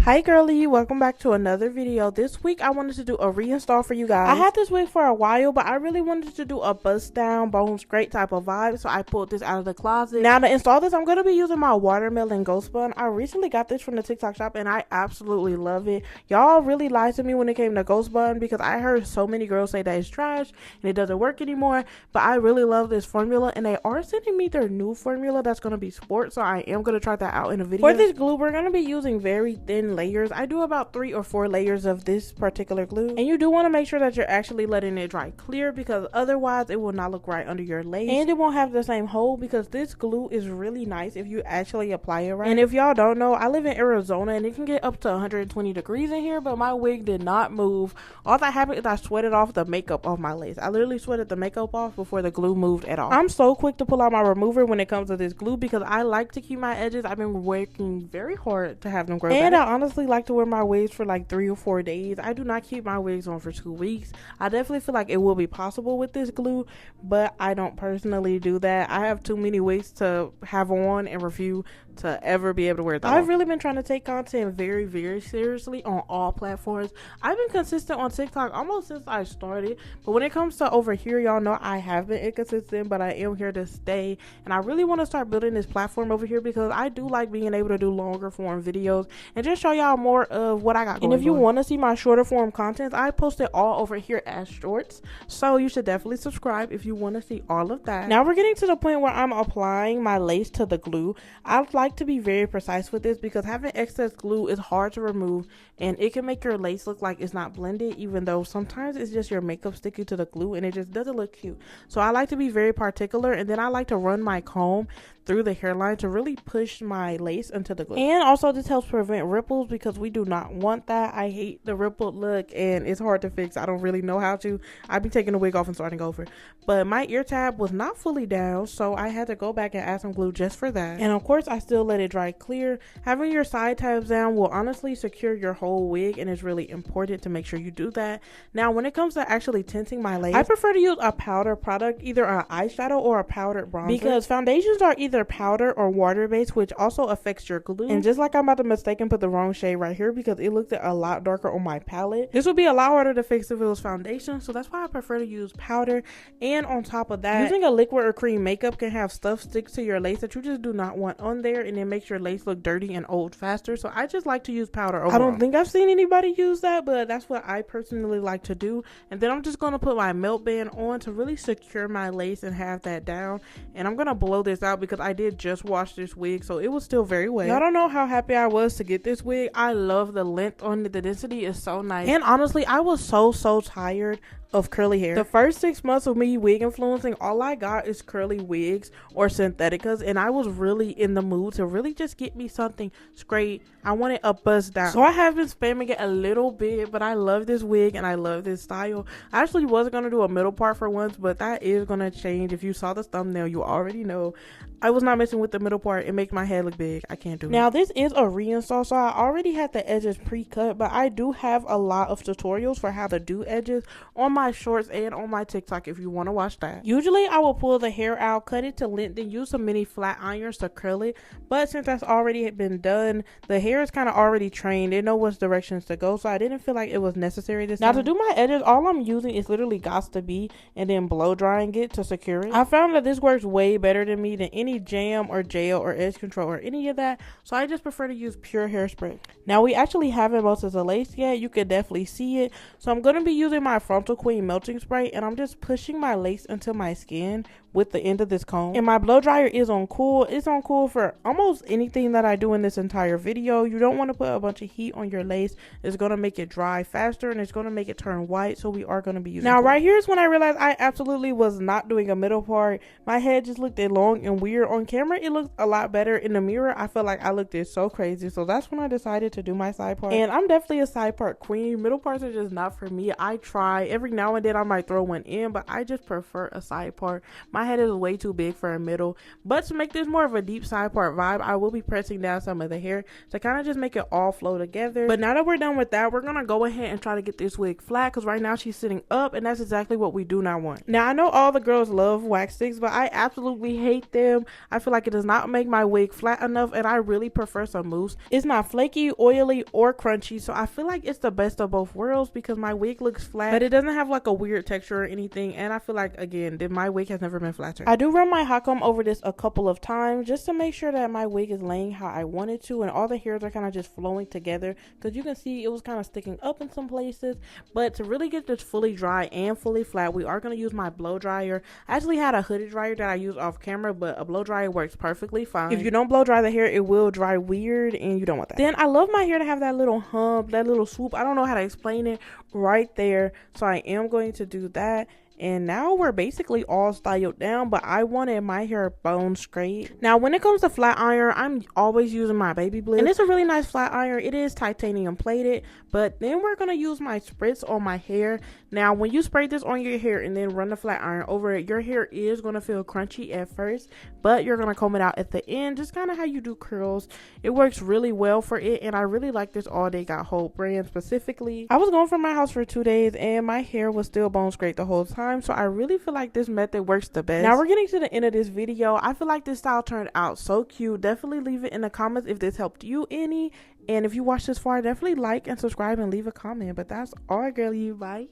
Hi girlie, welcome back to another video. This week I wanted to do a reinstall for you guys. I had this wig for a while, but I really wanted to do a bust down bone straight type of vibe, so I pulled this out of the closet. Now to install this, I'm going to be using my watermelon ghost bun. I recently got this from the TikTok shop and I absolutely love it. Y'all really lied to me when it came to ghost bun because I heard so many girls say that it's trash and it doesn't work anymore, but I really love this formula and they are sending me their new formula that's going to be sport, so I am going to try that out in a video. For this glue, we're going to be using very thin layers. I do about 3 or 4 layers of this particular glue, and you do want to make sure that you're actually letting it dry clear because otherwise it will not look right under your lace and it won't have the same hold, because this glue is really nice if you actually apply it right. And if y'all don't know, I live in Arizona and it can get up to 120 degrees in here, but my wig did not move. All that happened is I sweated off the makeup off my lace. I literally sweated the makeup off before the glue moved at all. I'm so quick to pull out my remover when it comes to this glue because I like to keep my edges. I've been working very hard to have them grow and I honestly like to wear my wigs for like 3 or 4 days. I do not keep my wigs on for 2 weeks. I definitely feel like it will be possible with this glue, but I don't personally do that. I have too many wigs to have on and refuse to ever be able to wear them. I've really been trying to take content very seriously on all platforms. I've been consistent on TikTok almost since I started, but when it comes to over here, y'all know I have been inconsistent, but I am here to stay, and I really want to start building this platform over here because I do like being able to do longer form videos and just show y'all more of what I got going on. And if you want to see my shorter form content, I post it all over here as shorts, so you should definitely subscribe if you want to see all of that. Now we're getting to the point where I'm applying my lace to the glue. I'd like to be very precise with this because having excess glue is hard to remove and it can make your lace look like it's not blended, even though sometimes it's just your makeup sticking to the glue and it just doesn't look cute. So I like to be very particular, and then I like to run my comb through the hairline to really push my lace into the glue. And also this helps prevent ripples because we do not want that. I hate the rippled look and it's hard to fix. I don't really know how to. I'd be taking the wig off and starting over, but my ear tab was not fully down, so I had to go back and add some glue just for that. And of course I still let it dry clear. Having your side tabs down will honestly secure your whole wig, and it's really important to make sure you do that. Now when it comes to actually tinting my lace, I prefer to use a powder product, either an eyeshadow or a powdered bronzer, because foundations are either powder or water based, which also affects your glue. And just like I'm about to mistake put the wrong shade right here because it looked a lot darker on my palette, this would be a lot harder to fix if it was foundation, so that's why I prefer to use powder. And on top of that, using a liquid or cream makeup can have stuff stick to your lace that you just do not want on there, and it makes your lace look dirty and old faster. So I just like to use powder overall. I don't think I've seen anybody use that, but that's what I personally like to do. And then I'm just going to put my melt band on to really secure my lace and have that down. And I'm going to blow this out because I did just wash this wig, so it was still very wet. Y'all don't know how happy I was to get this wig. I love the length on it. The density is so nice, and honestly I was so tired of curly hair. The first 6 months of me wig influencing, all I got is curly wigs or syntheticas, and I was really in the mood to really just get me something straight. I wanted a bust down, so I have been spamming it a little bit, but I love this wig and I love this style. I actually wasn't going to do a middle part for once, but that is going to change. If you saw the thumbnail, you already know I was not messing with the middle part. It makes my head look big. I can't do it. Now this is a reinstall, so I already had the edges pre-cut, but I do have a lot of tutorials for how to do edges on my shorts and on my TikTok if you want to watch that. Usually I will pull the hair out, cut it to length, then use some mini flat irons to curl it, but since that's already been done, the hair is kind of already trained. It know which directions to go, so I didn't feel like it was necessary this time. Now to do my edges, all I'm using is literally Got2b and then blow drying it to secure it. I found that this works way better than me than any jam or gel or edge control or any of that, so I just prefer to use pure hairspray. Now we actually haven't melted the lace yet. You can definitely see it, so I'm going to be using my Frontal Queen melting spray, and I'm just pushing my lace into my skin with the end of this comb. And my blow dryer is on cool. It's on cool for almost anything that I do in this entire video. You don't want to put a bunch of heat on your lace. It's going to make it dry faster and it's going to make it turn white, so we are going to be using now cool. Right here is when I realized I absolutely was not doing a middle part. My head just looked long and weird on camera. It looked a lot better in the mirror. I felt like I looked so crazy, so that's when I decided to do my side part. And I'm definitely a side part queen. Middle parts are just not for me. I try every now and then I might throw one in, but I just prefer a side part. My head is way too big for a middle, but to make this more of a deep side part vibe, I will be pressing down some of the hair to kind of just make it all flow together. But now that we're done with that, we're gonna go ahead and try to get this wig flat, because right now she's sitting up and that's exactly what we do not want. Now I know all the girls love wax sticks, but I absolutely hate them. I feel like it does not make my wig flat enough, and I really prefer some mousse. It's not flaky, oily, or crunchy, so I feel like it's the best of both worlds, because my wig looks flat but it doesn't have like a weird texture or anything, and I feel like, again, that my wig has never been flatter. I do run my hot comb over this a couple of times just to make sure that my wig is laying how I want it to, and all the hairs are kind of just flowing together, because you can see it was kind of sticking up in some places. But to really get this fully dry and fully flat, we are going to use my blow dryer. I actually had a hooded dryer that I use off camera, but a blow dryer works perfectly fine. If you don't blow dry the hair, it will dry weird, and you don't want that. Then I love my hair to have that little hump, that little swoop. I don't know how to explain it right there, so I am going to do that. And now we're basically all styled down, but I wanted my hair bone straight. Now when it comes to flat iron, I'm always using my Baby Bliss, and it's a really nice flat iron. It is titanium plated. But then we're gonna use my spritz on my hair. Now when you spray this on your hair and then run the flat iron over it, your hair is gonna feel crunchy at first, but you're gonna comb it out at the end, just kind of how you do curls. It works really well for it, and I really like this All Day Got Hold brand specifically. I was gone from my house for 2 days and my hair was still bone straight the whole time, so I really feel like this method works the best. Now we're getting to the end of this video. I feel like this style turned out so cute. Definitely leave it in the comments if this helped you any, and if you watched this far, definitely like and subscribe and leave a comment. But that's all, girlie. Bye.